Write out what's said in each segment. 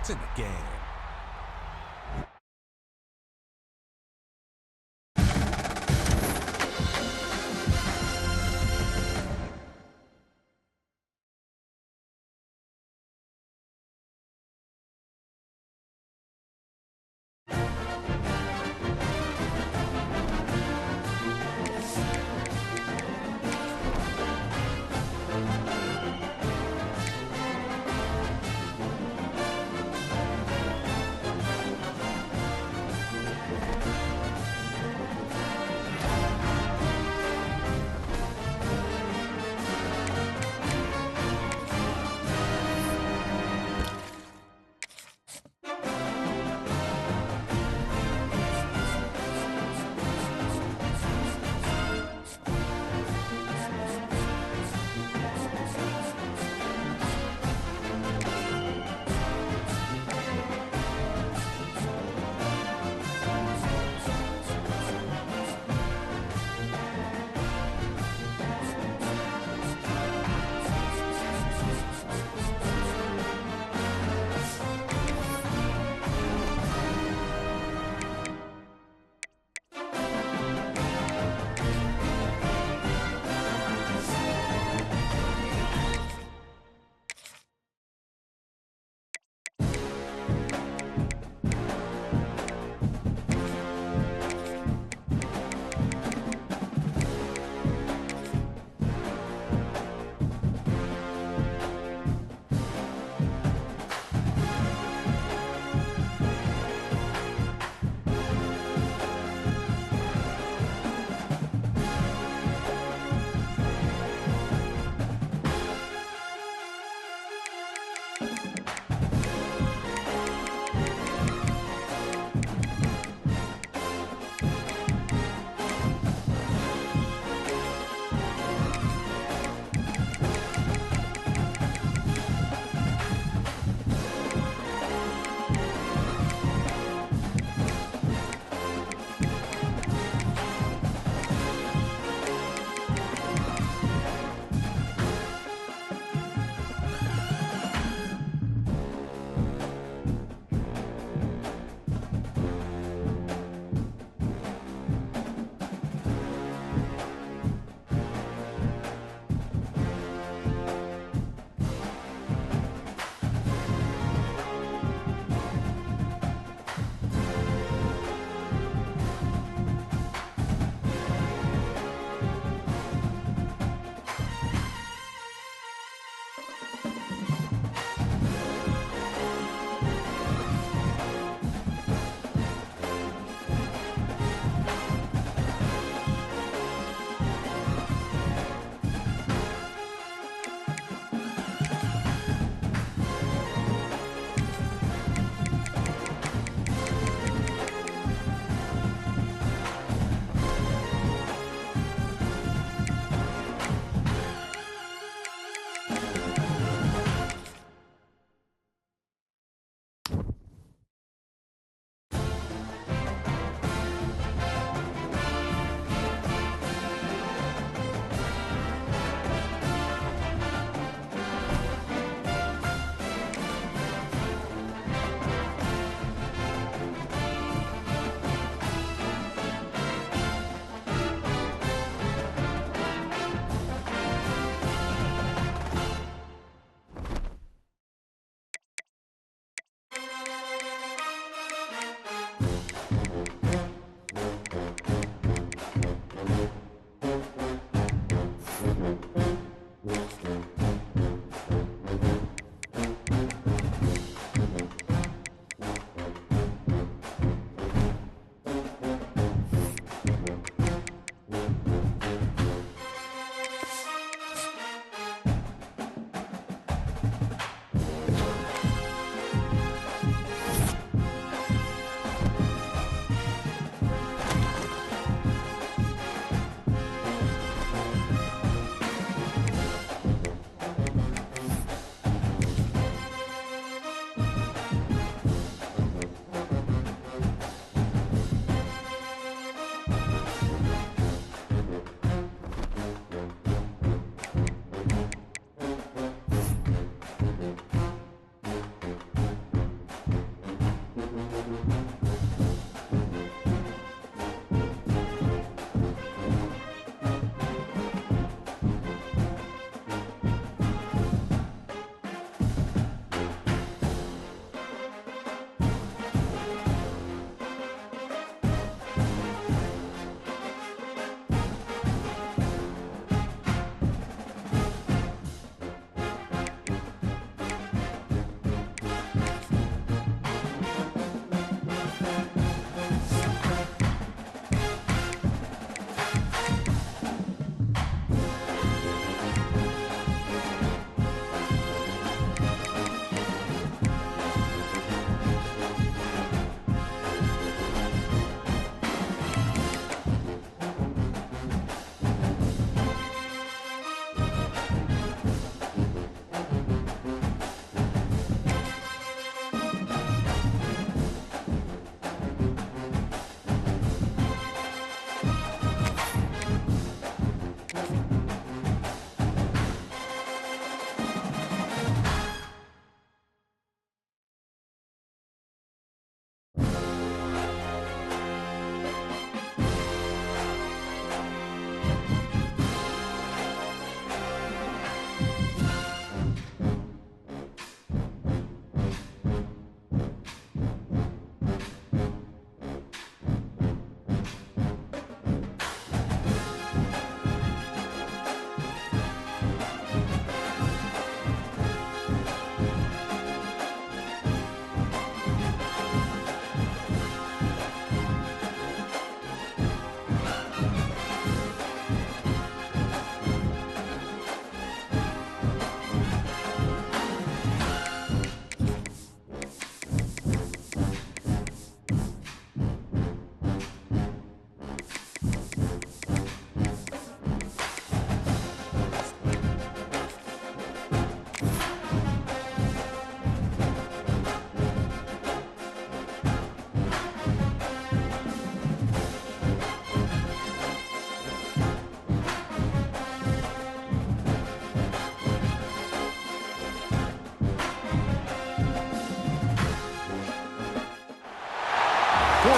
points in the game.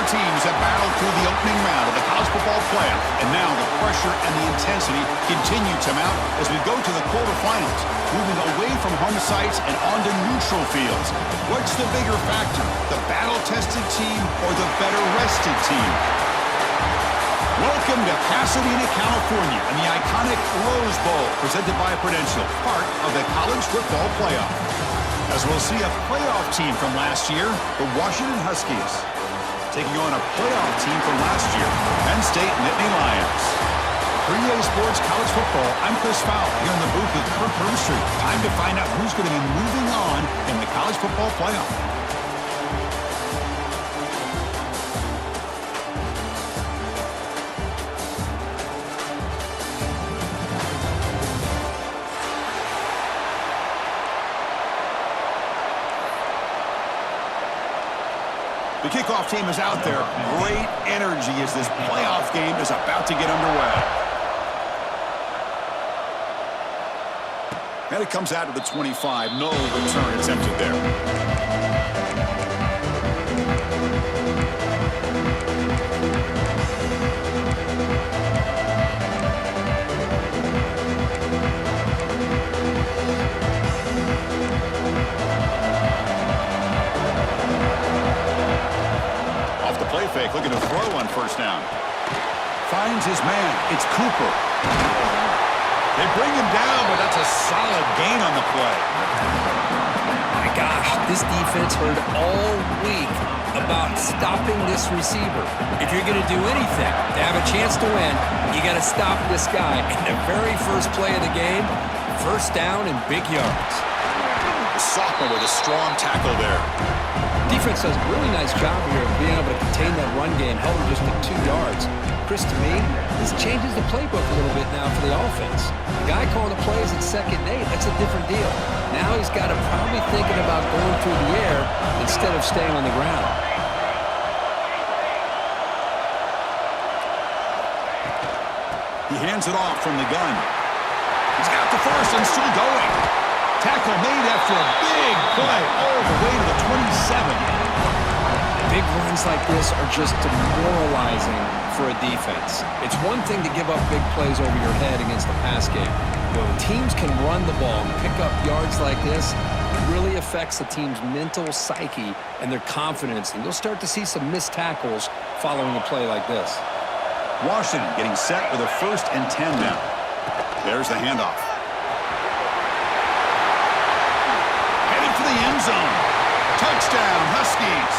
Four teams have battled through the opening round of the college football playoff, and now the pressure and the intensity continue to mount as we go to the quarterfinals, moving away from home sites and onto neutral fields. What's the bigger factor, the battle-tested team or the better-rested team? Welcome to Pasadena, California, and the iconic Rose Bowl, presented by Prudential, part of the college football playoff. As we'll see a playoff team from last year, the Washington Huskies, taking on a playoff team from last year, Penn State Nittany Lions. For EA Sports College Football, I'm Chris Fowler here in the booth with Kirk Herbstreit. Time to find out who's going to be moving on in the college football playoff. The kickoff team is out there. Great energy as this playoff game is about to get underway. And it comes out to the 25. No return attempted there. Fake, looking to throw on first down. Finds his man. It's Cooper. They bring him down, but that's a solid gain on the play. My gosh, this defense heard all week about stopping this receiver. If you're going to do anything to have a chance to win, you got to stop this guy. And the very first play of the game, first down and big yards. The sophomore with a strong tackle there. Defense does a really nice job here of being able to contain that run game, held him just to 2 yards. Chris, to me, this changes the playbook a little bit now for the offense. The guy calling the plays at 2nd and 8, that's a different deal. Now he's got to probably thinking about going through the air instead of staying on the ground. He hands it off from the gun. He's got the first and still going. Tackle made after a big play all the way to the 27. Big runs like this are just demoralizing for a defense. It's one thing to give up big plays over your head against the pass game. But when teams can run the ball and pick up yards like this, it really affects the team's mental psyche and their confidence. And you'll start to see some missed tackles following a play like this. Washington getting set with a 1st and 10 now. There's the handoff. The end zone. Touchdown, Huskies,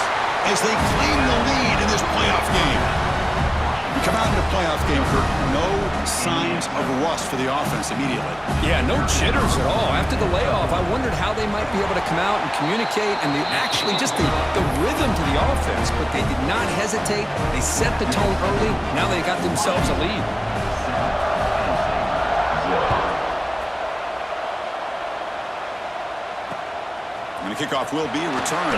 as they claim the lead in this playoff game. You come out in the playoff game, Kirk, no signs of rust for the offense immediately. Yeah, no jitters at all. After the layoff, I wondered how they might be able to come out and communicate and actually just the rhythm to the offense, but they did not hesitate. They set the tone early. Now they got themselves a lead. And the kickoff will be a return.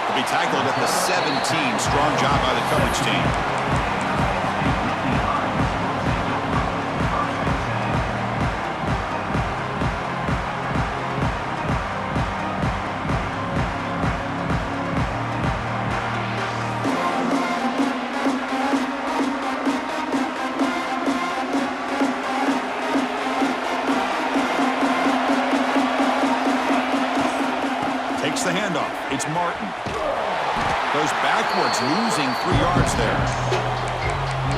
Will be tackled at the 17. Strong job by the coverage team. The handoff. It's Martin. Goes backwards, losing 3 yards there.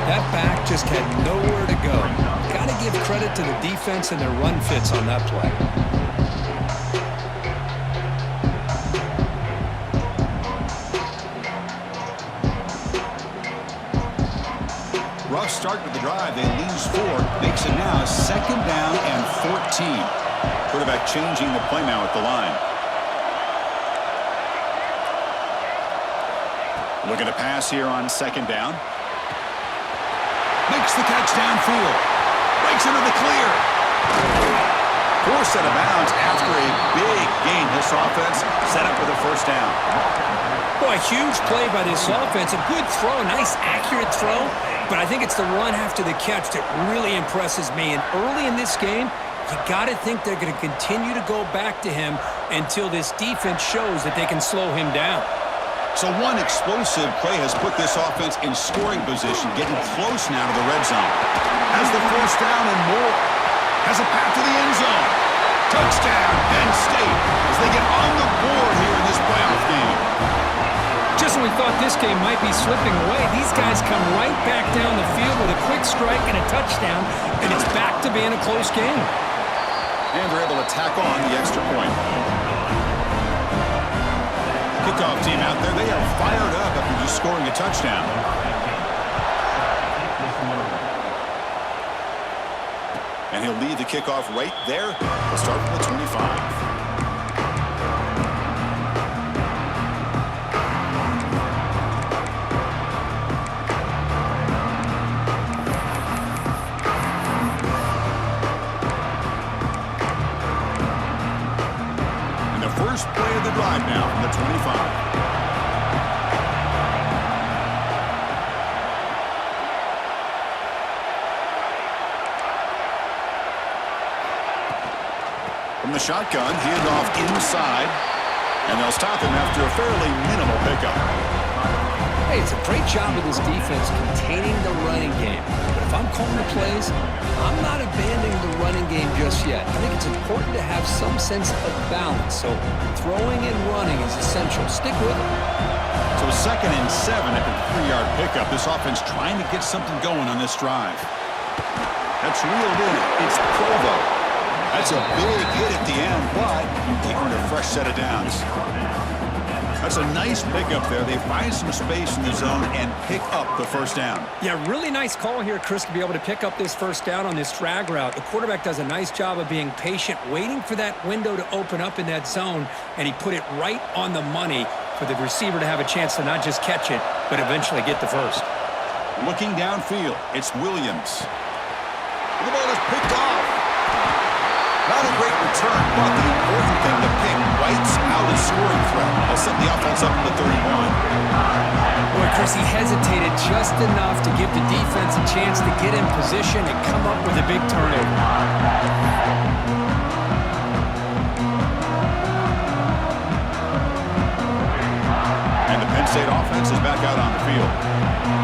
That back just had nowhere to go. Got to give credit to the defense and their run fits on that play. Rough start with the drive. They lose 4. Makes it now 2nd down and 14. Quarterback changing the play now at the line. Looking to pass here on 2nd down. Makes the catch downfield. Breaks into the clear. Forced out of bounds after a big gain. This offense set up with a 1st down. Boy, huge play by this offense. A good throw, a nice accurate throw. But I think it's the run after the catch that really impresses me. And early in this game, you got to think they're going to continue to go back to him until this defense shows that they can slow him down. So one explosive play has put this offense in scoring position, getting close now to the red zone. Has the first down and more. Has a path to the end zone. Touchdown, Penn State, as they get on the board here in this playoff game. Just when we thought this game might be slipping away, these guys come right back down the field with a quick strike and a touchdown, and it's back to being a close game. And they're able to tack on the extra point. Kickoff team out there, they are fired up after just scoring a touchdown. And he'll lead the kickoff right there. He'll start from the 25. First play of the drive now from the 25. From the shotgun, handoff inside, and they'll stop him after a fairly minimal pickup. Hey, it's a great job of this defense containing the running game. But if I'm calling the plays, I'm not abandoning the running game just yet. I think it's important to have some sense of balance. So throwing and running is essential. Stick with it. So 2nd and 7 after the 3-yard pickup. This offense trying to get something going on this drive. That's reeled in. It's Provo. That's a big hit at the end, but they earned a fresh set of downs. That's a nice pickup there. They find some space in the zone and pick up the first down. Yeah, really nice call here, Chris, to be able to pick up this first down on this drag route. The quarterback does a nice job of being patient, waiting for that window to open up in that zone, and he put it right on the money for the receiver to have a chance to not just catch it, but eventually get the first. Looking downfield, it's Williams. The ball is picked off. Not a great return, but the important thing, the pick wipes out a scoring threat. They'll set the offense up to the 31. Boy, Chris, he hesitated just enough to give the defense a chance to get in position and come up with a big turnover. And the Penn State offense is back out on the field.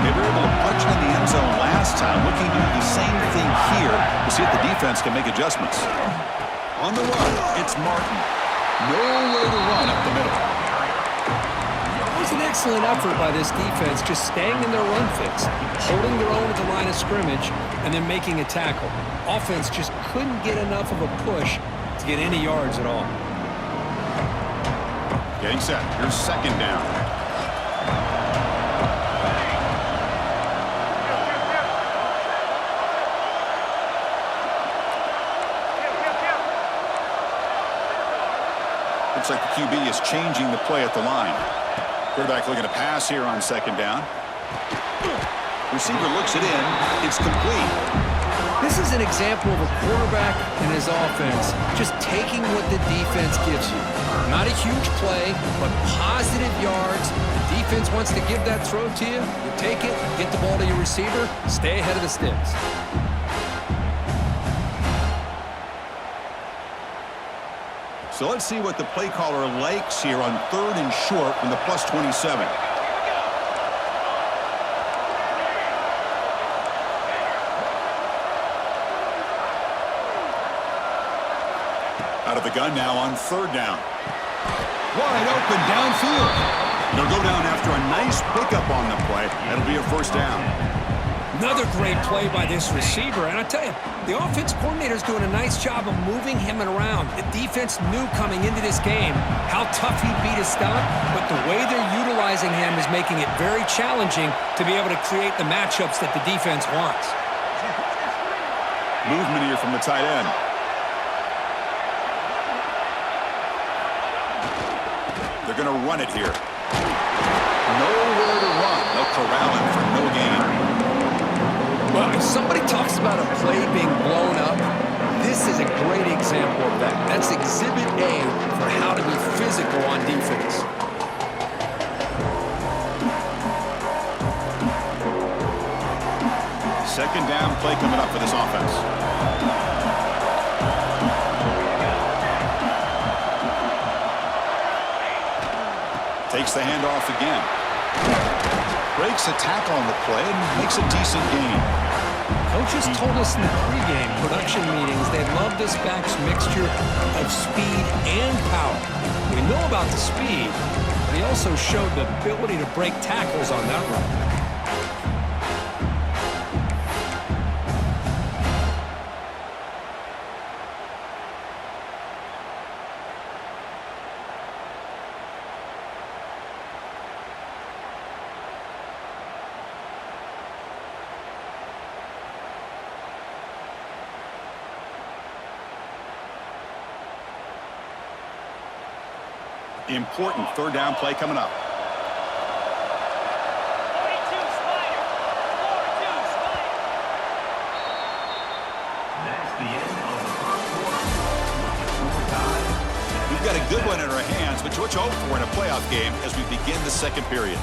They were able to punch it in the end zone last time, looking to do the same thing here to see if the defense can make adjustments. On the run, it's Martin. Nowhere to run up the middle. It was an excellent effort by this defense, just staying in their run fix, holding their own at the line of scrimmage, and then making a tackle. Offense just couldn't get enough of a push to get any yards at all. Getting set. Here's 2nd down. Looks like the QB is changing the play at the line. Quarterback looking to pass here on 2nd down. Receiver looks it in. It's complete. This is an example of a quarterback and his offense just taking what the defense gives you. Not a huge play, but positive yards. The defense wants to give that throw to you. You take it, get the ball to your receiver, stay ahead of the sticks. So let's see what the play caller likes here on 3rd and short from the plus 27. Out of the gun now on 3rd down. Wide open downfield. They'll go down after a nice pickup on the play. That'll be a first down. Another great play by this receiver, and I tell you, the offense coordinator's doing a nice job of moving him around. The defense knew coming into this game how tough he'd be to stop, but the way they're utilizing him is making it very challenging to be able to create the matchups that the defense wants. Movement here from the tight end. They're going to run it here. Nowhere to run. They'll corral him for no gain. Well, if somebody talks about a play being blown up, this is a great example of that. That's Exhibit A for how to be physical on defense. Second down play coming up for this offense. Takes the handoff again. Breaks a tackle on the play and makes a decent gain. Coaches told us in the pregame production meetings they love this back's mixture of speed and power. We know about the speed, but he also showed the ability to break tackles on that run. Important third down play coming up. We've got a good one in our hands, but what you hope for in a playoff game as we begin the second period.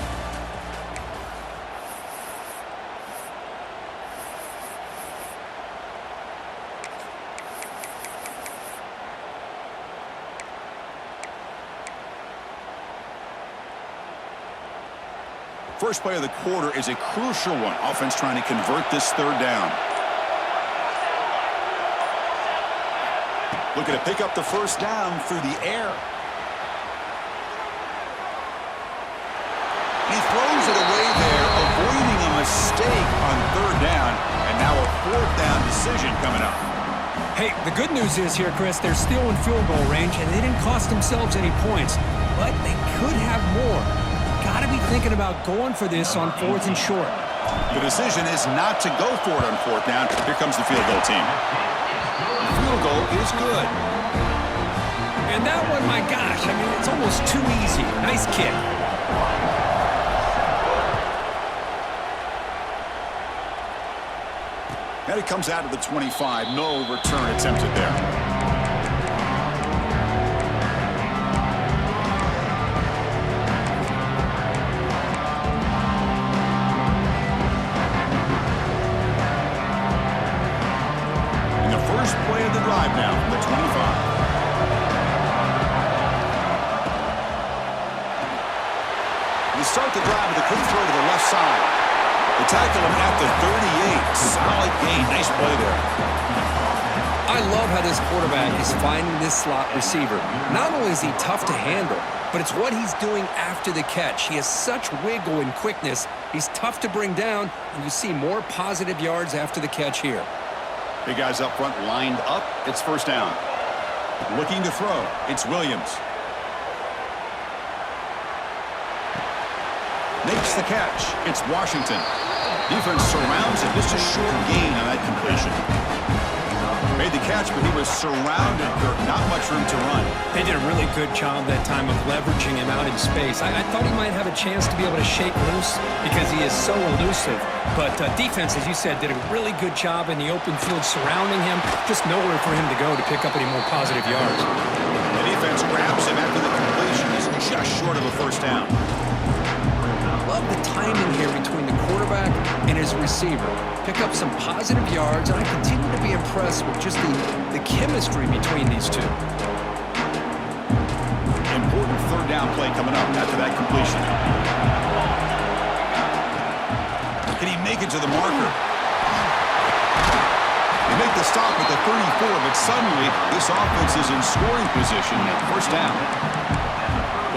First play of the quarter is a crucial one. Offense trying to convert this third down. Looking to pick up the first down through the air. He throws it away there, avoiding a mistake on third down. And now a fourth down decision coming up. Hey, the good news is here, Chris, they're still in field goal range, and they didn't cost themselves any points. But they could have more. Got to be thinking about going for this on fourth and short. The decision is not to go for it on fourth down. Here comes the field goal team. The field goal is good. And that one, my gosh, I mean, it's almost too easy. Nice kick. And it comes out of the 25. No return attempted there. Play of the drive now from the 25. We start the drive with a quick throw to the left side. They tackle him at the 38. Solid gain. Nice play there. I love how this quarterback is finding this slot receiver. Not only is he tough to handle, but it's what he's doing after the catch. He has such wiggle and quickness. He's tough to bring down, and you see more positive yards after the catch here. Big guys up front lined up. It's first down. Looking to throw. It's Williams. Makes the catch. It's Washington. Defense surrounds him. Just a short gain on that completion. Made the catch, but he was surrounded. Not much room to run. They did a really good job that time of leveraging him out in space. I thought he might have a chance to be able to shake loose because he is so elusive. But defense, as you said, did a really good job in the open field surrounding him. Just nowhere for him to go to pick up any more positive yards. The defense grabs him after the completion. He's just short of a first down. Love the timing here between the quarterback and his receiver. Pick up some positive yards, and I continue to be impressed with just the chemistry between these two. Important third down play coming up after that completion. Can he make it to the marker? They make the stop at the 34, but suddenly this offense is in scoring position at first down.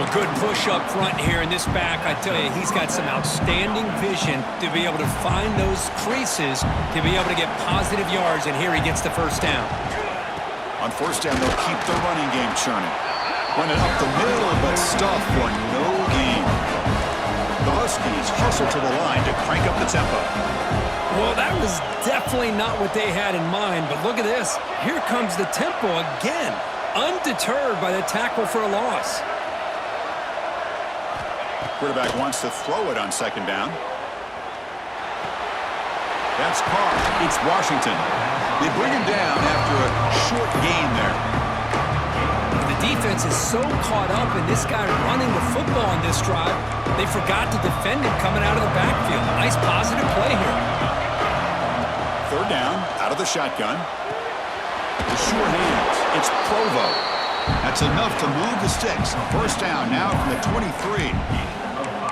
Well, good push up front here in this back. I tell you, he's got some outstanding vision to be able to find those creases, to be able to get positive yards, and here he gets the first down. On first down, they'll keep the running game churning. Run it up the middle, but stuff for no gain. The Huskies hustle to the line to crank up the tempo. Well, that was definitely not what they had in mind, but look at this. Here comes the tempo again, undeterred by the tackle for a loss. Quarterback wants to throw it on second down. That's Carr. It's Washington. They bring him down after a short gain there. The defense is so caught up in this guy running the football on this drive, they forgot to defend him coming out of the backfield. Nice positive play here. Third down, out of the shotgun. The sure hands. It's Provo. That's enough to move the sticks. First down now from the 23.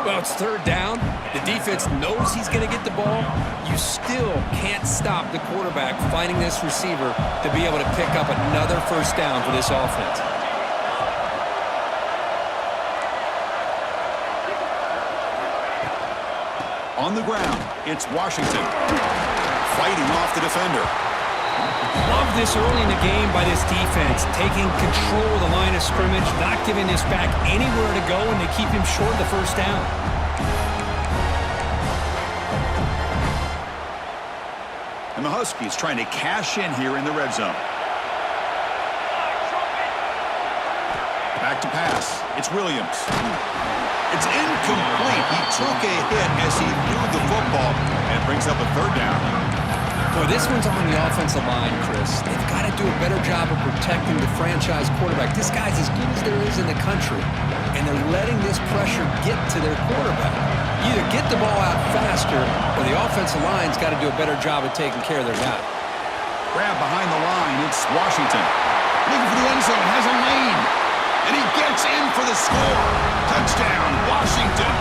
Well, it's third down. The defense knows he's going to get the ball. You still can't stop the quarterback finding this receiver to be able to pick up another first down for this offense. On the ground, it's Washington fighting off the defender. Love this early in the game by this defense, taking control of the line of scrimmage, not giving this back anywhere to go, and they keep him short of the first down. And the Huskies trying to cash in here in the red zone. Back to pass. It's Williams. It's incomplete. He took a hit as he threw the football, and it brings up a third down. Boy, this one's on the offensive line, Chris. They've got to do a better job of protecting the franchise quarterback. This guy's as good as there is in the country, and they're letting this pressure get to their quarterback. Either get the ball out faster, or the offensive line's got to do a better job of taking care of their guy. Grab behind the line. It's Washington. Looking for the end zone. Has a lane. And he gets in for the score. Touchdown, Washington.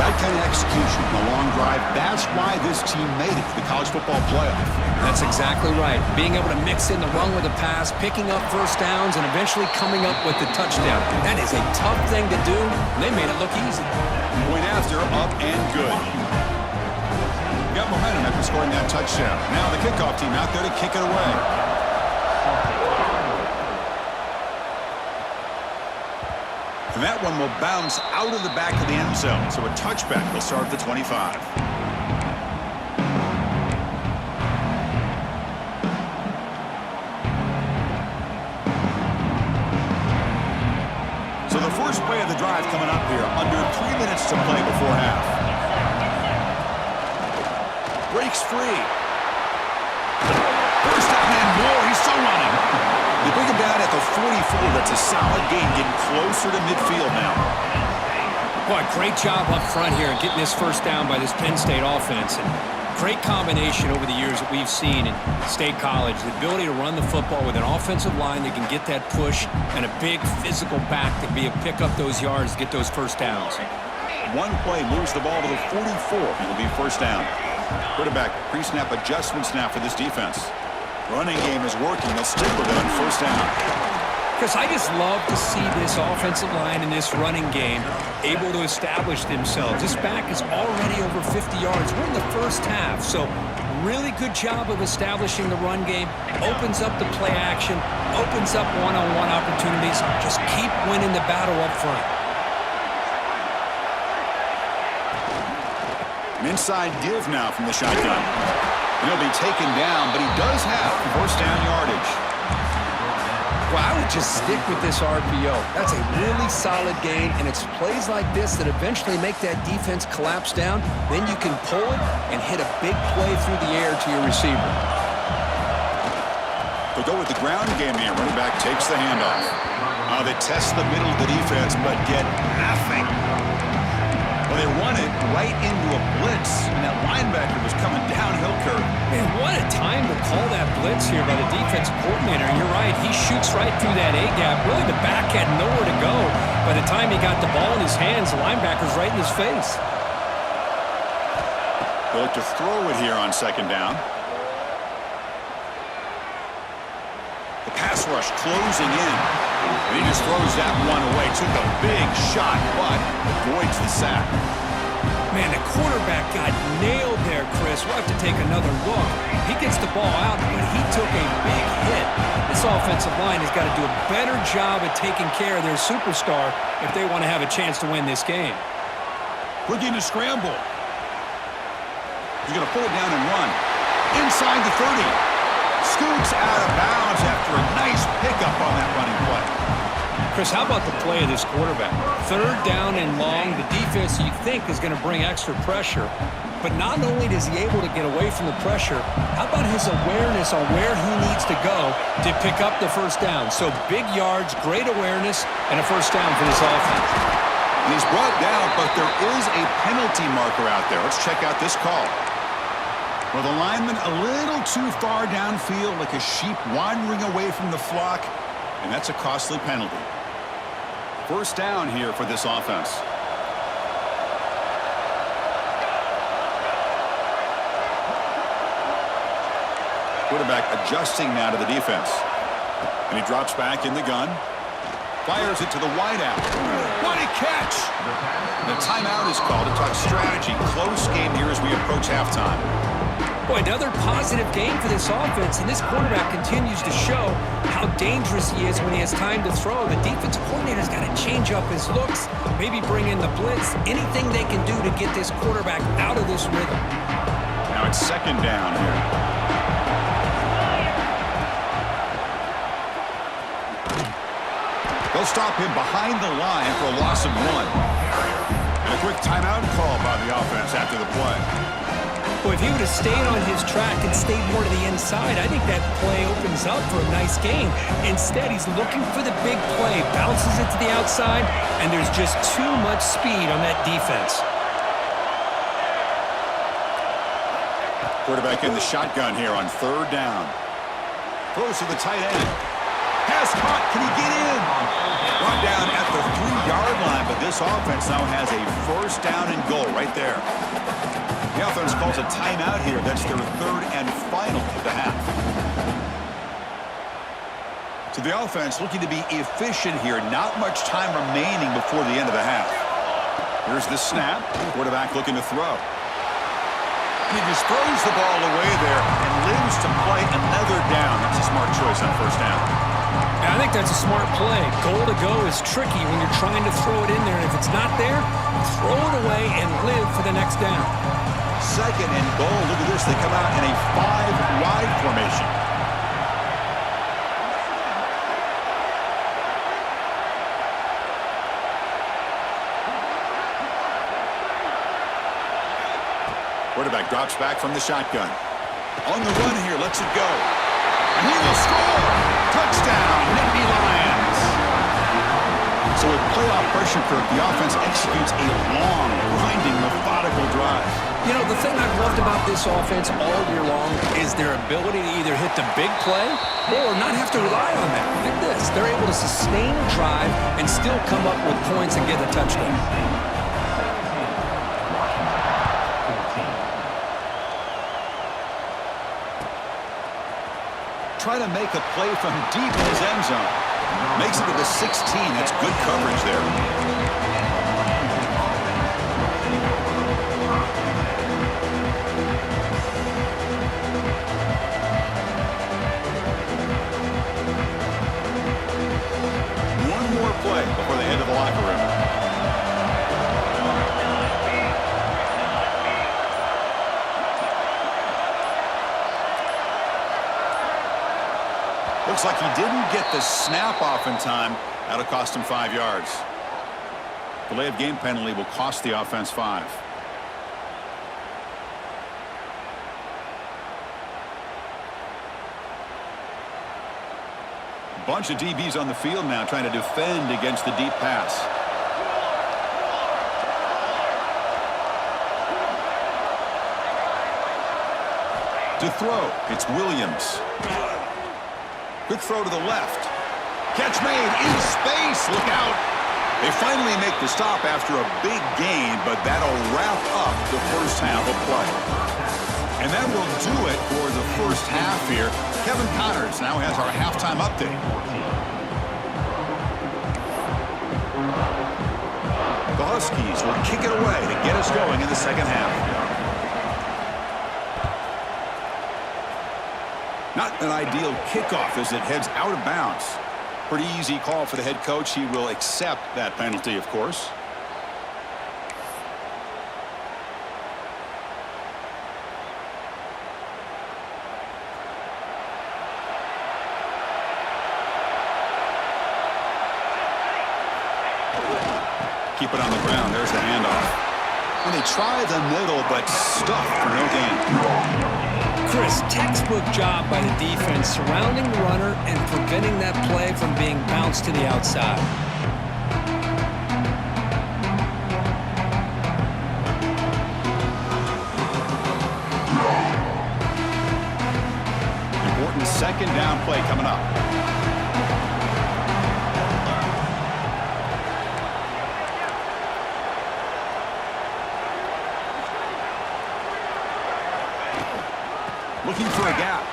That kind of execution in a long drive, that's why this team made it to the college football playoff. That's exactly right. Being able to mix in the run with the pass, picking up first downs, and eventually coming up with the touchdown. That is a tough thing to do, and they made it look easy. Point after, up and good. Got momentum after scoring that touchdown. Now the kickoff team out there to kick it away. And that one will bounce out of the back of the end zone. So a touchback will start at the 25. So the first play of the drive coming up here. Under 3 minutes to play before half. Breaks free. First down and more. He's still running. They bring him down at the 44. That's a solid gain, getting closer to midfield now. Boy, great job up front here getting this first down by this Penn State offense. And great combination over the years that we've seen in State College. The ability to run the football with an offensive line that can get that push and a big physical back to be able to pick up those yards to get those first downs. One play moves the ball to the 44. It'll be first down. Quarterback pre-snap adjustments now for this defense. Running game is working. They'll stick with it on first down. Chris, I just love to see this offensive line and this running game able to establish themselves. This back is already over 50 yards. We're in the first half, so really good job of establishing the run game. Opens up the play action, opens up one-on-one opportunities. Just keep winning the battle up front. An inside give now from the shotgun. He'll be taken down, but he does have first down yardage. Well, I would just stick with this RPO. That's a really solid gain, and it's plays like this that eventually make that defense collapse down. Then you can pull it and hit a big play through the air to your receiver. They'll go with the ground game here. Running back takes the handoff. They test the middle of the defense, but get nothing. Well, they run it right into a blitz, and that linebacker was coming downhill curve. Man, what a time to call that blitz here by the defensive coordinator. You're right, he shoots right through that A-gap. Really, the back had nowhere to go. By the time he got the ball in his hands, the linebacker's right in his face. They'll look to throw it here on second down. The pass rush closing in. And he just throws that one away. Took a big shot, but avoids the sack. Man, the quarterback got nailed there, Chris. We'll have to take another look. He gets the ball out, but he took a big hit. This offensive line has got to do a better job of taking care of their superstar if they want to have a chance to win this game. Looking to scramble. He's going to pull it down and run. Inside the 30. Scoots out of bounds after a nice pickup on that running play. Chris, how about the play of this quarterback? Third down and long. The defense, you think, is going to bring extra pressure. But not only is he able to get away from the pressure, how about his awareness on where he needs to go to pick up the first down? So big yards, great awareness, and a first down for this offense. And he's brought down, but there is a penalty marker out there. Let's check out this call. Well, the lineman a little too far downfield, like a sheep wandering away from the flock. And that's a costly penalty. First down here for this offense. Quarterback adjusting now to the defense. And he drops back in the gun. Fires it to the wideout. What a catch! The timeout is called to talk strategy. Close game here as we approach halftime. Boy, another positive game for this offense, and this quarterback continues to show how dangerous he is when he has time to throw. The defensive coordinator's got to change up his looks, maybe bring in the blitz, anything they can do to get this quarterback out of this rhythm. Now it's second down here. They'll stop him behind the line for a loss of 1. And a quick timeout call by the offense after the play. Boy, if he would have stayed on his track and stayed more to the inside, I think that play opens up for a nice game. Instead, he's looking for the big play, bounces it to the outside, and there's just too much speed on that defense. Quarterback in the shotgun here on third down. Throws to the tight end. Pass caught. Can he get in? Brought down at the 3-yard line, but this offense now has a first down and goal right there. The offense calls a timeout here. That's their third and final of the half. So the offense looking to be efficient here. Not much time remaining before the end of the half. Here's the snap. Quarterback looking to throw. He just throws the ball away there and lives to play another down. That's a smart choice on first down. I think that's a smart play. Goal to go is tricky when you're trying to throw it in there. And if it's not there, throw it away and live for the next down. Second and goal. Look at this. They come out in a 5-wide formation. Quarterback drops back from the shotgun. On the run here, lets it go. And he will score! Touchdown, Nittany Lions! So with playoff pressure curve, the offense executes a long, grinding, methodical drive. You know, the thing I've loved about this offense all year long is their ability to either hit the big play or not have to rely on that. Like this. They're able to sustain a drive and still come up with points and get a touchdown. Trying to make a play from deep in his end zone. Makes it to the 16. That's good coverage there. One more play before they head to the locker room. Looks like he didn't get the snap off in time. That'll cost him 5 yards. Delay of game penalty will cost the offense 5. Bunch of DBs on the field now trying to defend against the deep pass. To throw, it's Williams. Quick throw to the left. Catch made in space. Look out. They finally make the stop after a big gain, but that'll wrap up the first half of play. And that will do it for the first half here. Kevin Connors now has our halftime update. The Huskies will kick it away to get us going in the second half. Not an ideal kickoff as it heads out of bounds. Pretty easy call for the head coach. He will accept that penalty, of course. Keep it on the ground. There's the handoff. And they try the middle, but stuffed for no gain. Chris, textbook job by the defense surrounding the runner and preventing that play from being bounced to the outside. Important second down play coming up.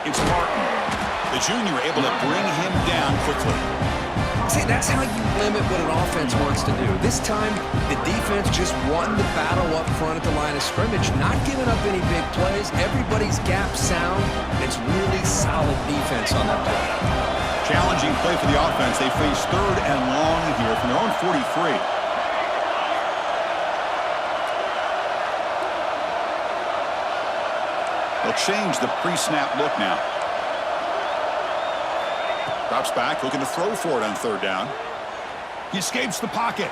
It's Martin. The junior able to bring him down quickly. See, that's how you limit what an offense wants to do. This time, the defense just won the battle up front at the line of scrimmage, not giving up any big plays. Everybody's gap sound. It's really solid defense on that play. Challenging play for the offense. They face 3rd and long here from their own 43. They'll change the pre-snap look now. Drops back, looking to throw for it on 3rd down. He escapes the pocket.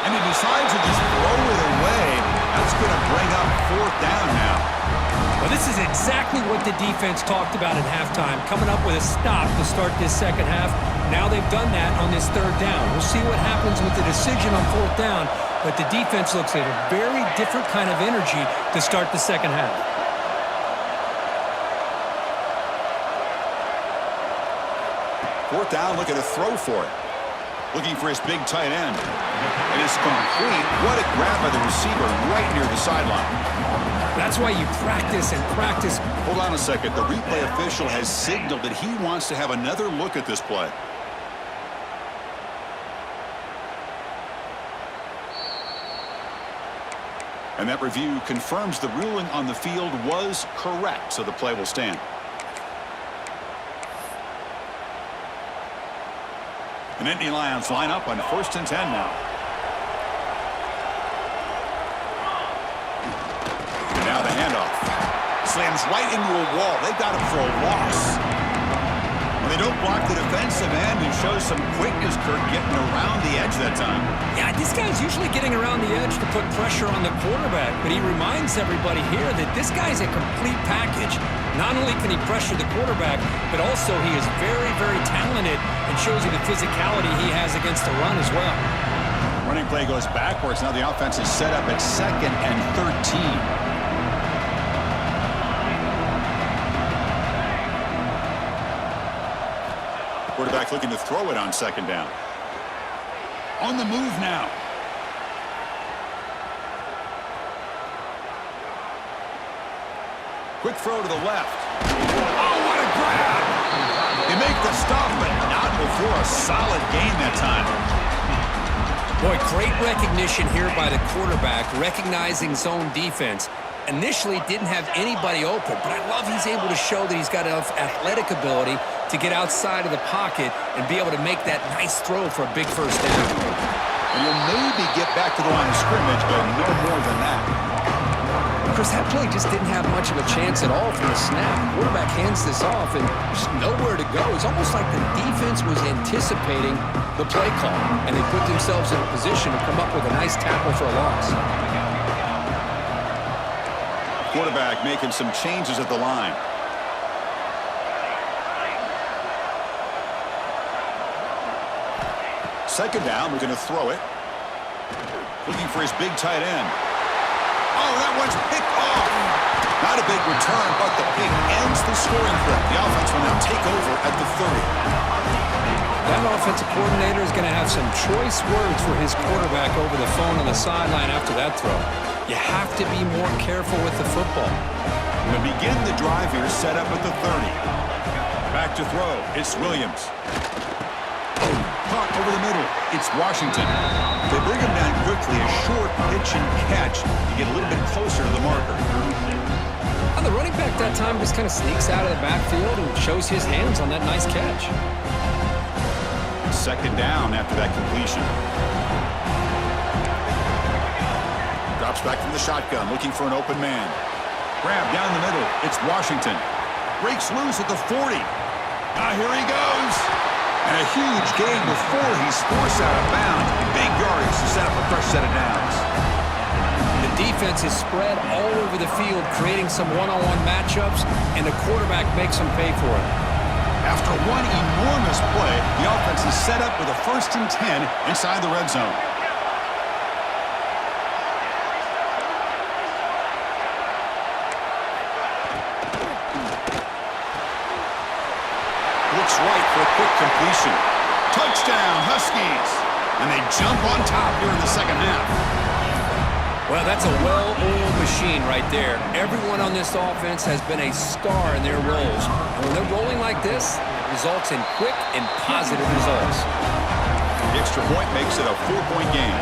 And he decides to just throw it away. That's going to bring up 4th down now. Well, this is exactly what the defense talked about at halftime, coming up with a stop to start this second half. Now they've done that on this 3rd down. We'll see what happens with the decision on 4th down, but the defense looks like a very different kind of energy to start the second half. Fourth down, looking to throw for it. Looking for his big tight end. And it's complete. What a grab by the receiver right near the sideline. That's why you practice and practice. Hold on a second. The replay official has signaled that he wants to have another look at this play. And that review confirms the ruling on the field was correct, so the play will stand. The Nittany Lions line up on 1st and 10 now. And now the handoff. Slams right into a wall. They got him for a loss. When they don't block the defensive end, he shows some quickness, Kurt, getting around the edge that time. Yeah, this guy's usually getting around the edge to put pressure on the quarterback, but he reminds everybody here that this guy's a complete package. Not only can he pressure the quarterback, but also he is very, very talented and shows you the physicality he has against the run as well. Running play goes backwards. Now the offense is set up at 2nd and 13. Quarterback looking to throw it on 2nd down. On the move now. Quick throw to the left. Oh, what a grab! They make the stop, but not before a solid gain that time. Boy, great recognition here by the quarterback, recognizing zone defense. Initially didn't have anybody open, but I love he's able to show that he's got enough athletic ability to get outside of the pocket and be able to make that nice throw for a big 1st down. And you'll maybe get back to the line of scrimmage, but no more than that. Chris, that play just didn't have much of a chance at all from the snap. Quarterback hands this off and just nowhere to go. It's almost like the defense was anticipating the play call, and they put themselves in a position to come up with a nice tackle for a loss. Quarterback making some changes at the line. Second down, we're going to throw it. Looking for his big tight end. Oh, that one's picked off. Not a big return, but the pick ends the scoring threat. The offense will now take over at the 30. That offensive coordinator is going to have some choice words for his quarterback over the phone on the sideline after that throw. You have to be more careful with the football. To begin the drive here, set up at the 30. Back to throw. It's Williams. Caught over the middle. It's Washington. They bring him down quickly. A short pitch and catch to get a little bit closer to the marker. And the running back that time just kind of sneaks out of the backfield and shows his hands on that nice catch. 2nd down after that completion. Drops back from the shotgun, looking for an open man. Grab down the middle. It's Washington. Breaks loose at the 40. Here he goes. And a huge gain before he's forced out of bounds. Big yardage to set up a fresh set of downs. The defense is spread all over the field, creating some one-on-one matchups, and the quarterback makes them pay for it. After one enormous play, the offense is set up with a 1st and 10 inside the red zone. Looks right for a quick completion. Touchdown, Huskies! And they jump on top here in the second half. Well, that's a well-oiled machine right there. Everyone on this offense has been a star in their roles. And when they're rolling like this, it results in quick and positive results. The extra point makes it a 4-point game.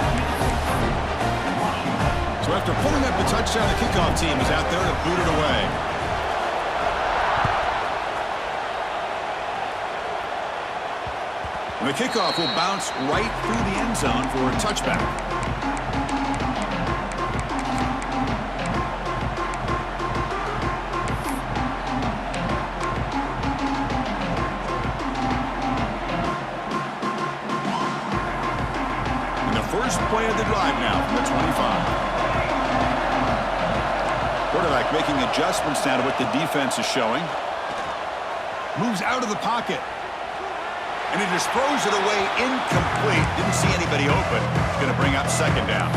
So after pulling up the touchdown, the kickoff team is out there to boot it away. And the kickoff will bounce right through the end zone for a touchback. First play of the drive now from the 25. Quarterback making adjustments now to what the defense is showing. Moves out of the pocket. And he just throws it away incomplete. Didn't see anybody open. It's going to bring up second down.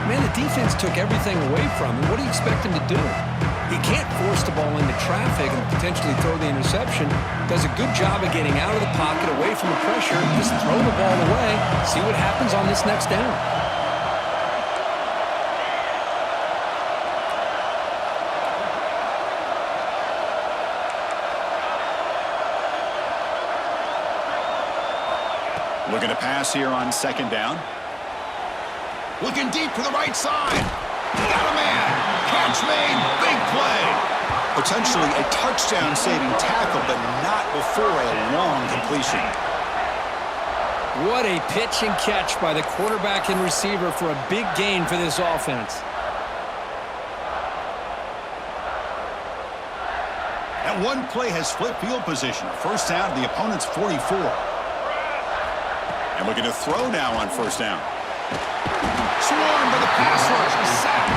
Man, the defense took everything away from him. What do you expect him to do? He can't force the ball into traffic and potentially throw the interception. Does a good job of getting out of the pocket, away from the pressure. Just throw the ball away. See what happens on this next down. Looking to pass here on second down. Looking deep to the right side. Got a man. Catch made. Big play. Potentially a touchdown-saving tackle, but not before a long completion. What a pitch and catch by the quarterback and receiver for a big gain for this offense. That one play has flipped field position. First down to the opponent's 44. And looking to throw now on first down. Swarmed by the pass rush. A sack.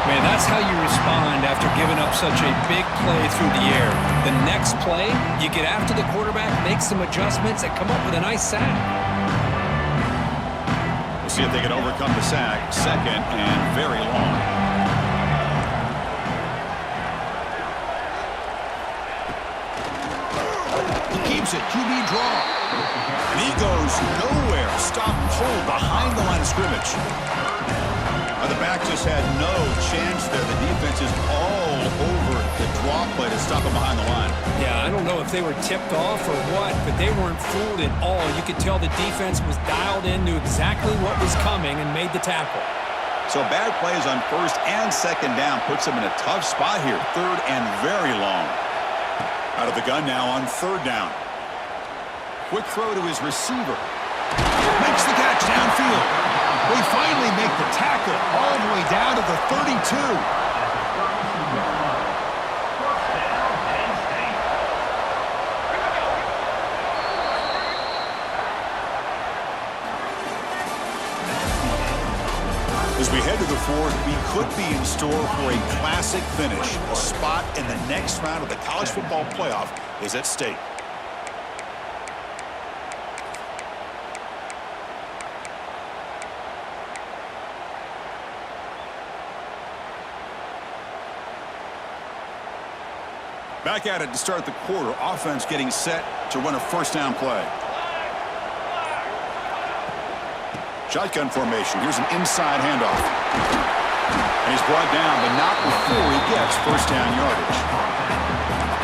Man, that's how you respond after giving up such a big play through the air. The next play, you get after the quarterback, make some adjustments, and come up with a nice sack. We'll see if they can overcome the sack. Second and very long. He keeps it. QB draw. And he goes nowhere. Stop pulled behind the line of scrimmage. The back just had no chance there. The defense is all over the draw play to stop him behind the line. Yeah, I don't know if they were tipped off or what, but they weren't fooled at all. You could tell the defense was dialed in, knew exactly what was coming, and made the tackle. So bad plays on first and second down puts them in a tough spot here. Third and very long. Out of the gun now on third down. Quick throw to his receiver. Makes the catch downfield. They finally make the tackle all the way down to the 32. As we head to the fourth, we could be in store for a classic finish. A spot in the next round of the college football playoff is at stake. Back at it to start the quarter. Offense getting set to run a first down play. Shotgun formation. Here's an inside handoff. And he's brought down, but not before he gets first down yardage.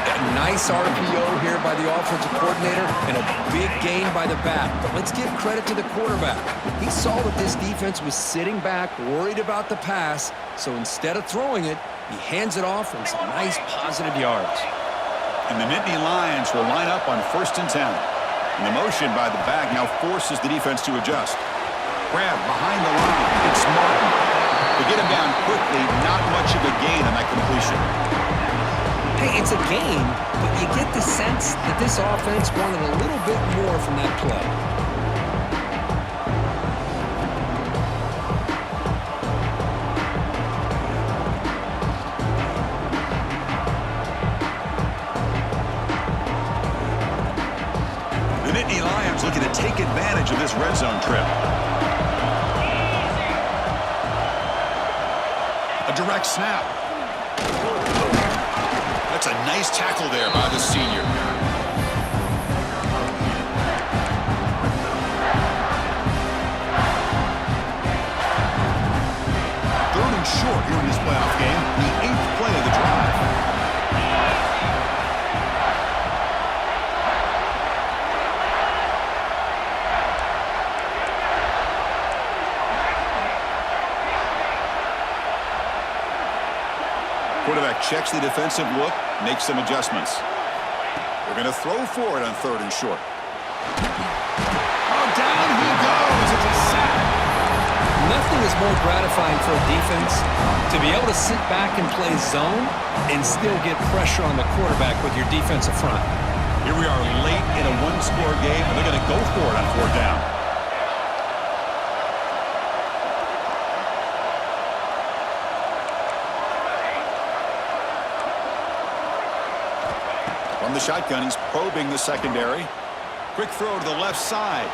A nice RPO here by the offensive coordinator and a big gain by the back. But let's give credit to the quarterback. He saw that this defense was sitting back, worried about the pass. So instead of throwing it, he hands it off and some nice positive yards. And the Nittany Lions will line up on 1st and 10. And the motion by the back now forces the defense to adjust. Grab behind the line. It's Martin. To get him down quickly, not much of a gain on that completion. Hey, it's a gain, but you get the sense that this offense wanted a little bit more from that play. Looking to take advantage of this red zone trip. A direct snap. That's a nice tackle there by the senior. short here in this playoff game, the 8th play of the drive. Quarterback checks the defensive look, makes some adjustments. They're going to throw for it on 3rd and short. Oh, down he goes. It's a sack. Nothing is more gratifying for a defense to be able to sit back and play zone and still get pressure on the quarterback with your defensive front. Here we are late in a one-score game, and they're going to go for it on 4th down. From the shotgun, he's probing the secondary. Quick throw to the left side.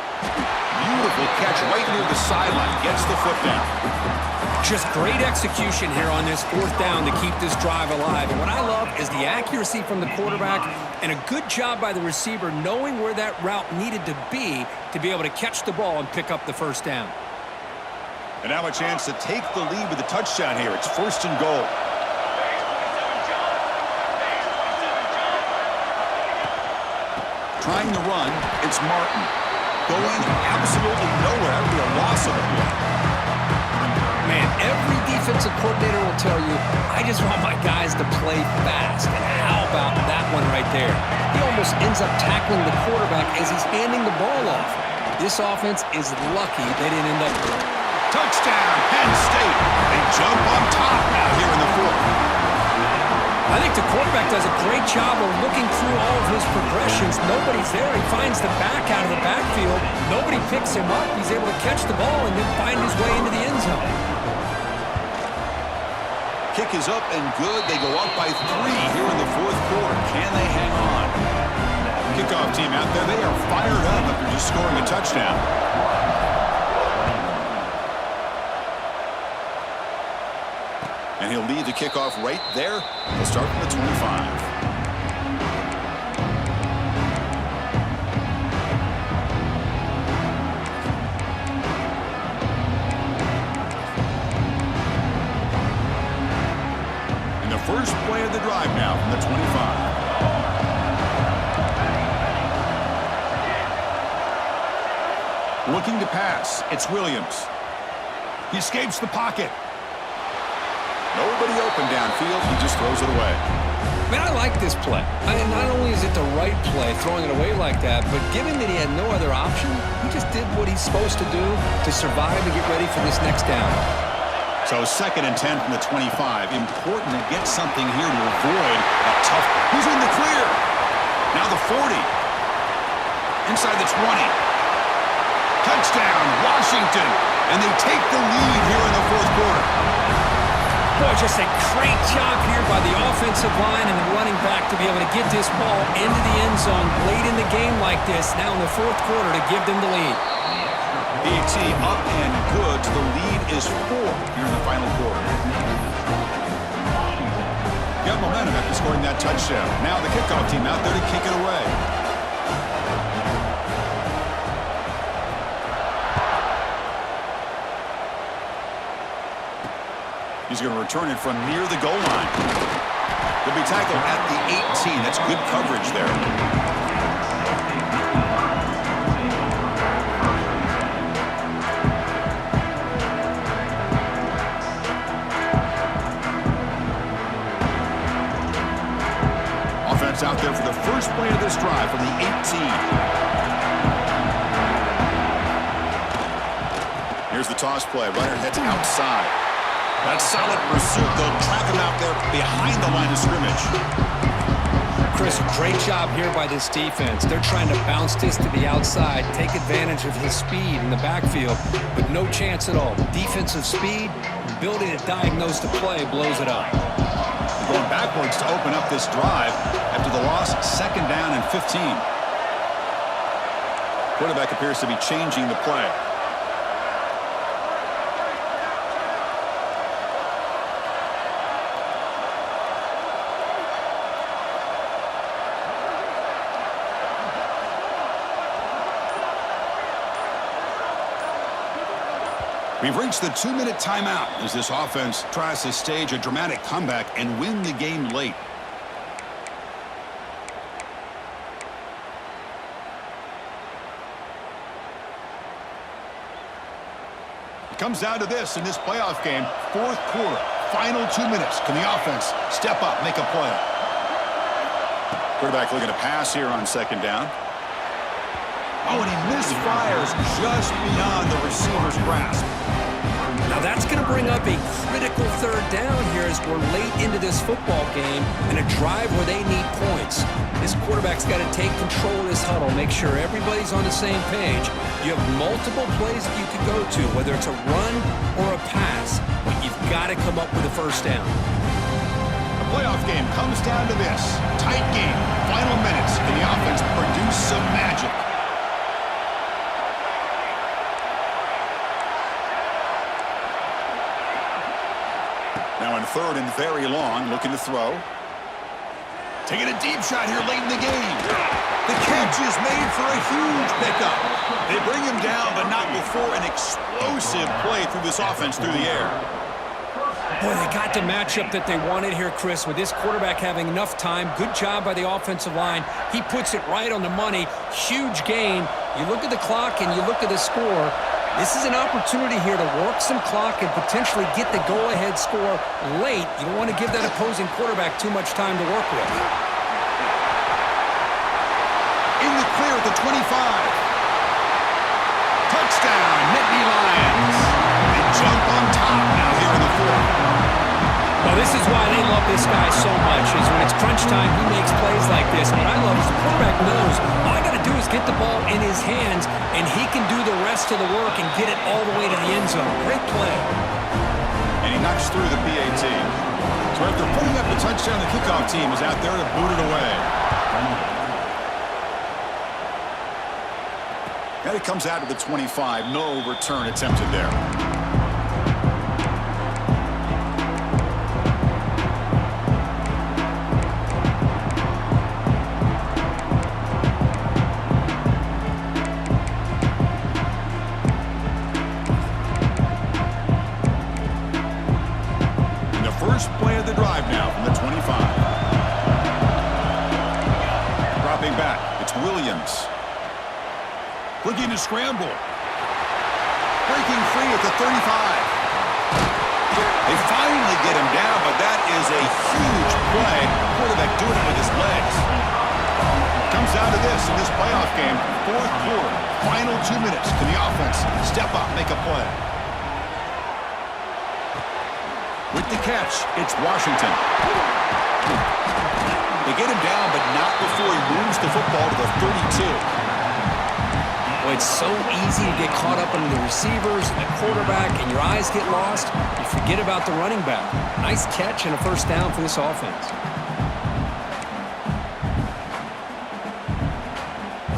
Beautiful catch right near the sideline. Gets the foot down. Just great execution here on this 4th down to keep this drive alive. And what I love is the accuracy from the quarterback and a good job by the receiver knowing where that route needed to be able to catch the ball and pick up the 1st down. And now a chance to take the lead with a touchdown here. It's 1st and goal. Trying to run, it's Martin. Going absolutely nowhere. That would be a loss of the play. Man, every defensive coordinator will tell you, I just want my guys to play fast. And how about that one right there? He almost ends up tackling the quarterback as he's handing the ball off. This offense is lucky they didn't end up. Touchdown, Penn State. They jump on top now here in the 4th. I think the quarterback does a great job of looking through all of his progressions. Nobody's there. He finds the back out of the backfield. Nobody picks him up. He's able to catch the ball and then find his way into the end zone. Kick is up and good. They go up by 3 here in the 4th quarter. Can they hang on? Kickoff team out there. They are fired up after just scoring a touchdown. And he'll lead the kickoff right there. He'll start from the 25. And the first play of the drive now from the 25. Looking to pass. It's Williams. He escapes the pocket. Nobody open downfield. He just throws it away. Man, I like this play. Not only is it the right play, throwing it away like that, but given that he had no other option, he just did what he's supposed to do to survive and get ready for this next down. So 2nd and 10 from the 25. Important to get something here to avoid a tough. Who's in the clear? Now the 40. Inside the 20. Touchdown, Washington. And they take the lead here in the 4th quarter. Boy, just a great job here by the offensive line and the running back to be able to get this ball into the end zone late in the game like this, now in the 4th quarter to give them the lead. BT up and good. The lead is 4 here in the final quarter. Got momentum after scoring that touchdown. Now the kickoff team out there to kick it away. He's going to return it from near the goal line. He'll be tackled at the 18. That's good coverage there. Offense out there for the first play of this drive from the 18. Here's the toss play. Runner heads outside. That's solid pursuit. They'll trap him out there behind the line of scrimmage. Chris, great job here by this defense. They're trying to bounce this to the outside, take advantage of his speed in the backfield, but no chance at all. Defensive speed, ability to diagnose the play, blows it up. Going backwards to open up this drive after the loss, 2nd down and 15. Quarterback appears to be changing the play. We've reached the 2-minute timeout as this offense tries to stage a dramatic comeback and win the game late. It comes down to this in this playoff game, fourth quarter, final 2 minutes. Can the offense step up, make a play? Quarterback looking to pass here on second down. Oh, and he misfires just beyond the receiver's grasp. Now that's going to bring up a critical third down here as we're late into this football game in a drive where they need points. This quarterback's got to take control of this huddle, make sure everybody's on the same page. You have multiple plays that you could go to, whether it's a run or a pass, but you've got to come up with a first down. The playoff game comes down to this. Tight game, final minutes. Can the offense produce some magic? Now in third and very long, looking to throw. Taking a deep shot here late in the game. The catch is made for a huge pickup. They bring him down, but not before an explosive play through this offense through the air. Boy, they got the matchup that they wanted here, Chris, with this quarterback having enough time. Good job by the offensive line. He puts it right on the money. Huge gain. You look at the clock and you look at the score. This is an opportunity here to work some clock and potentially get the go-ahead score late. You don't want to give that opposing quarterback too much time to work with. In the clear at the 25. Touchdown, Nittany Lions. They jump on top now here in the fourth. Well, this is why they love this guy so much, is when it's crunch time, he makes plays like this. What I love is the quarterback knows all I got to do is get the ball in his hands, and he can do the rest of the work and get it all the way to the end zone. Great play. And he knocks through the PAT. So after putting up the touchdown, the kickoff team is out there to boot it away. And it comes out to the 25. No return attempted there. First play of the drive now from the 25. Dropping back, it's Williams. Looking to scramble. Breaking free at the 35. They finally get him down, but that is a huge play. Quarterback doing it with his legs. Comes down to this in this playoff game. Fourth quarter, final 2 minutes. Can the offense step up, make a play? With the catch, it's Washington. They get him down, but not before he moves the football to the 32. Well, it's so easy to get caught up in the receivers and the quarterback, and your eyes get lost. You forget about the running back. Nice catch and a first down for this offense.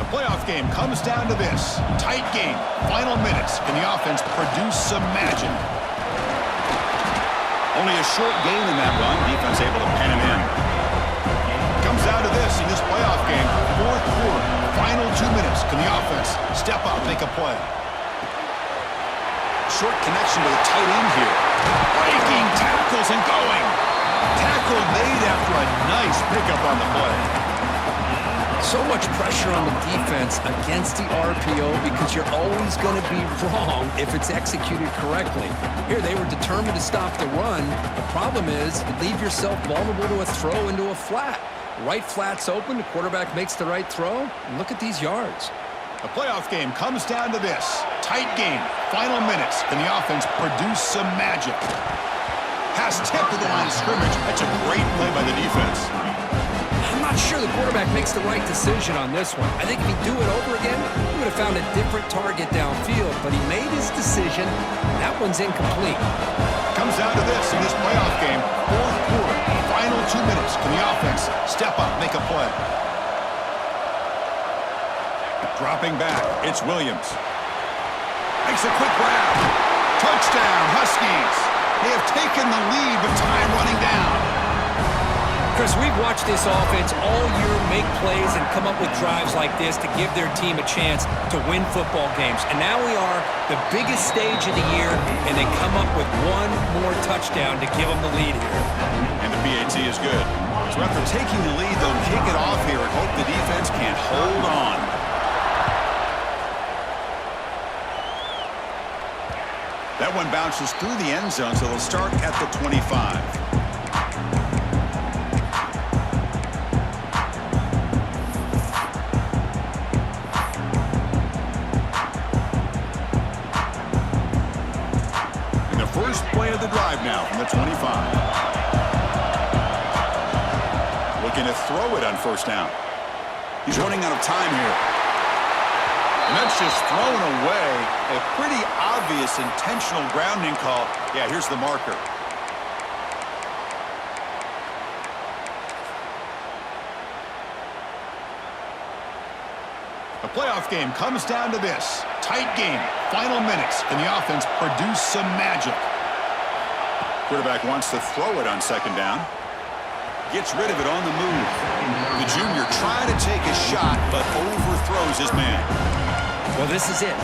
The playoff game comes down to this. Tight game, final minutes. Can the offense produce some magic? Only a short gain in that run. Defense able to pen him in. Comes down to this in this playoff game. Fourth quarter, final 2 minutes. Can the offense step up, make a play? Short connection to the tight end here. Breaking tackles and going. Tackle made after a nice pickup on the play. So much pressure on the defense against the RPO because you're always going to be wrong if it's executed correctly. Here, they were determined to stop the run. The problem is you leave yourself vulnerable to a throw into a flat. Right flat's open, the quarterback makes the right throw, and look at these yards. The playoff game comes down to this. Tight game, final minutes. Can the offense produce some magic? Pass tip to the line of scrimmage. That's a great play by the defense. I'm not sure the quarterback makes the right decision on this one. I think if he'd do it over again, he would have found a different target downfield, but he made his decision. That one's incomplete. Comes down to this in this playoff game. Fourth quarter, final 2 minutes. Can the offense step up, make a play? Dropping back, it's Williams. Makes a quick grab. Touchdown, Huskies. They have taken the lead with time running down. Chris, we've watched this offense all year make plays and come up with drives like this to give their team a chance to win football games. And now we are the biggest stage of the year, and they come up with one more touchdown to give them the lead here. And the PAT is good. So after taking the lead, they'll kick it off here and hope the defense can't hold on. That one bounces through the end zone, so they'll start at the 25. First play of the drive now from the 25. Looking to throw it on first down. He's running out of time here. And that's just thrown away. A pretty obvious intentional grounding call. Yeah, here's the marker. The playoff game comes down to this. Tight game. Final minutes. Can the offense produce some magic? Quarterback wants to throw it on second down. Gets rid of it on the move. The junior trying to take a shot, but overthrows his man. Well, this is it.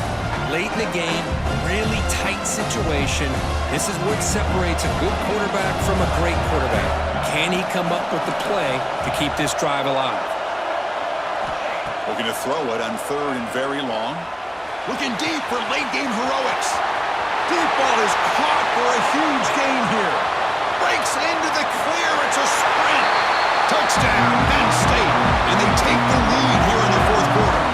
Late in the game, really tight situation. This is what separates a good quarterback from a great quarterback. Can he come up with the play to keep this drive alive? Looking to throw it on third and very long. Looking deep for late game heroics. Deep ball is caught for a huge gain here. Breaks into the clear. It's a sprint. Touchdown, Penn State. And they take the lead here in the fourth quarter.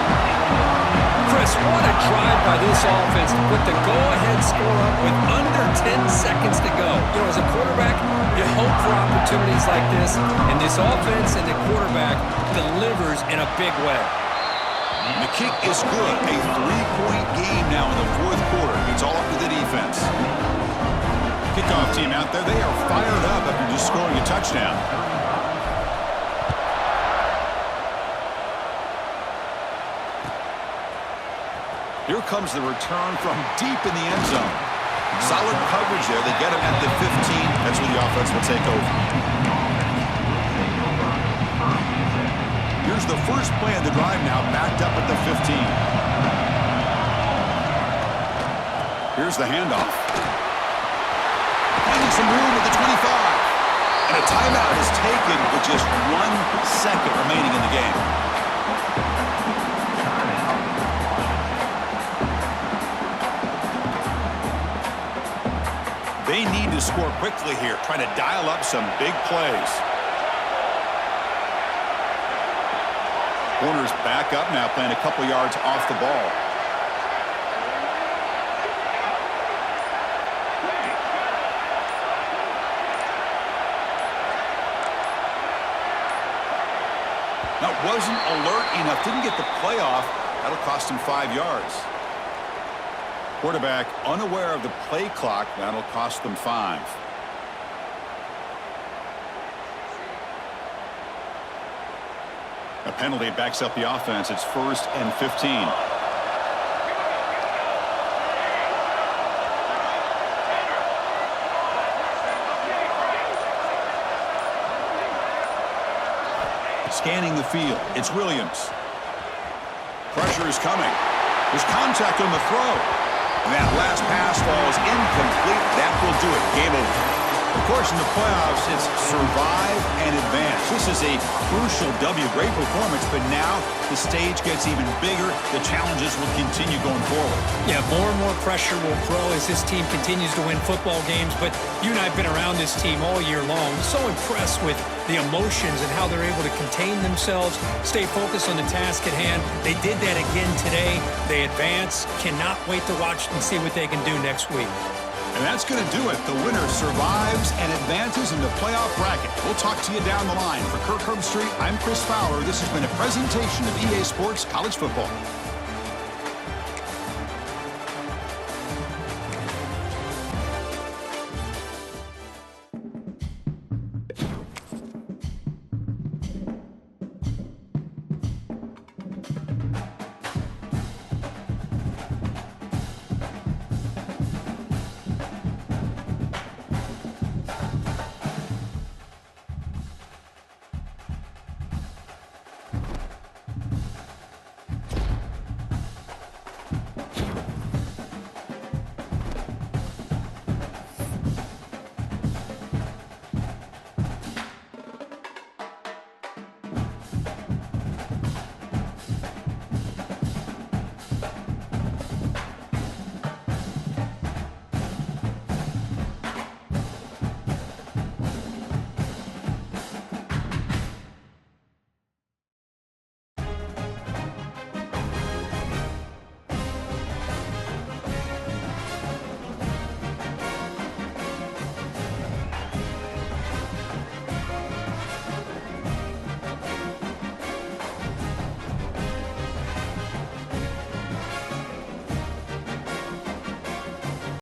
Chris, what a drive by this offense to put the go-ahead score up with under 10 seconds to go. You know, as a quarterback, you hope for opportunities like this, and this offense and the quarterback delivers in a big way. The kick is good. A 3-point game now in the fourth quarter. It's all up to the defense. Kickoff team out there, they are fired up after just scoring a touchdown. Here comes the return from deep in the end zone. Solid coverage there. They get him at the 15. That's where the offense will take over. Here's the first play of the drive now, backed up at the 15. Here's the handoff. Finding some room at the 25. And a timeout is taken with just 1 second remaining in the game. They need to score quickly here, trying to dial up some big plays. Corner's back up now, playing a couple yards off the ball. That wasn't alert enough, didn't get the play off. That'll cost him 5 yards. Quarterback unaware of the play clock. That'll cost them 5. A penalty backs up the offense. It's 1st and 15. Scanning the field. It's Williams. Pressure is coming. There's contact on the throw. And that last pass falls incomplete. That will do it. Game over. Of course, in the playoffs, it's survive and advance. This is a crucial W. Great performance, but now the stage gets even bigger. The challenges will continue going forward. Yeah, more and more pressure will grow as this team continues to win football games. But you and I have been around this team all year long. So impressed with the emotions and how they're able to contain themselves, stay focused on the task at hand. They did that again today. They advance. Cannot wait to watch and see what they can do next week. And that's going to do it. The winner survives and advances in the playoff bracket. We'll talk to you down the line. For Kirk Herbstreit, I'm Chris Fowler. This has been a presentation of EA Sports College Football.